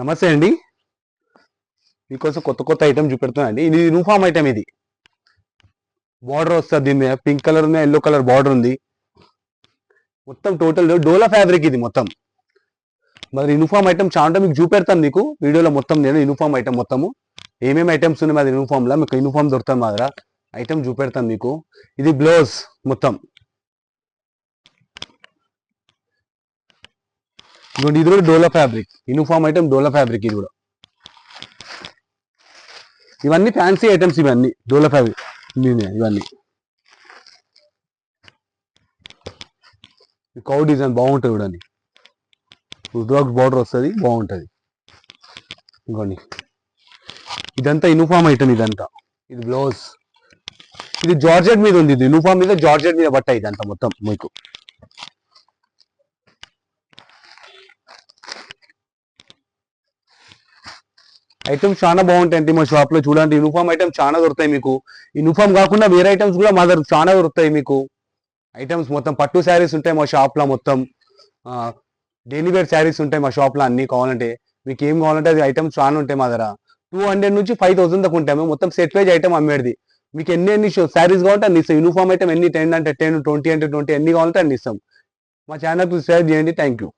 నమస్తే అండి. మీకోసం కొత్త కొత్త ఐటమ్ చూపెడుతున్నా అండి. ఇది యూనిఫామ్ ఐటమ్. ఇది బార్డర్ వస్తుంది, దీని మీద పింక్ కలర్ ఉంది, ఎల్లో కలర్ బార్డర్ ఉంది. మొత్తం టోటల్ డోలా ఫ్యాబ్రిక్ ఇది మొత్తం. మరి యూనిఫామ్ ఐటమ్ చాలా మీకు చూపెడతాను. మీకు వీడియోలో మొత్తం నేను యూనిఫామ్ ఐటమ్ మొత్తము ఏమేమి ఐటమ్స్ ఉన్నాయి మాది యూనిఫామ్లో మీకు యూనిఫామ్ దొరుకుతాను మా దగ్గర. ఐటమ్ చూపెడతాను మీకు. ఇది బ్లౌజ్ మొత్తం. ఇదిగోండి, ఇది కూడా డోలా ఫ్యాబ్రిక్ యూనిఫామ్ ఐటమ్. డోలా ఫ్యాబ్రిక్ ఇది కూడా. ఇవన్నీ ఫ్యాన్సీ ఐటమ్స్, ఇవన్నీ డోలా ఫ్యాబ్రిక్ ఇవన్నీ. కౌ డిజైన్ బాగుంటుంది చూడండి. రుద్రాక్స్ బార్డర్ వస్తుంది, బాగుంటుంది. ఇంకోండి, ఇదంతా యూనిఫామ్ ఐటమ్. ఇదంతా ఇది బ్లౌజ్. ఇది జార్జెట్ మీద ఉంది. ఇది యూనిఫామ్ మీద జార్జెట్ మీద బట్ట. ఇదంతా మొత్తం మీకు ఐటమ్స్ చాలా బాగుంటాయండి మా షాప్ లో. చూడండి, యూనిఫామ్ ఐటమ్స్ చాలా దొరుకుతాయి మీకు. యూనిఫామ్ కాకుండా వేరే ఐటమ్స్ కూడా మా దగ్గర చాలా దొరుకుతాయి మీకు. ఐటమ్స్ మొత్తం పట్టు శారీస్ ఉంటాయి మా షాప్ లో మొత్తం. డైలీ వేర్ శారీస్ ఉంటాయి మా షాప్ లో. అన్ని కావాలంటే మీకు ఏం కావాలంటే అది ఐటమ్స్ చాలా ఉంటాయి మా దగ్గర. 200 నుంచి 5000 దాకా ఉంటాయి. మేము మొత్తం సెట్ వైజ్ ఐటమ్ అమ్మేది. మీకు ఎన్ని శారీస్ కావాలంటే అన్ని ఇస్తాం. యూనిఫామ్ ఐటమ్ ఎన్ని 10 అంటే 10, 20 అంటే 20, ఎన్ని కావాలంటే అన్ని ఇస్తాం. మా ఛానల్ సబ్స్క్రైబ్ చేయండి. Thank you.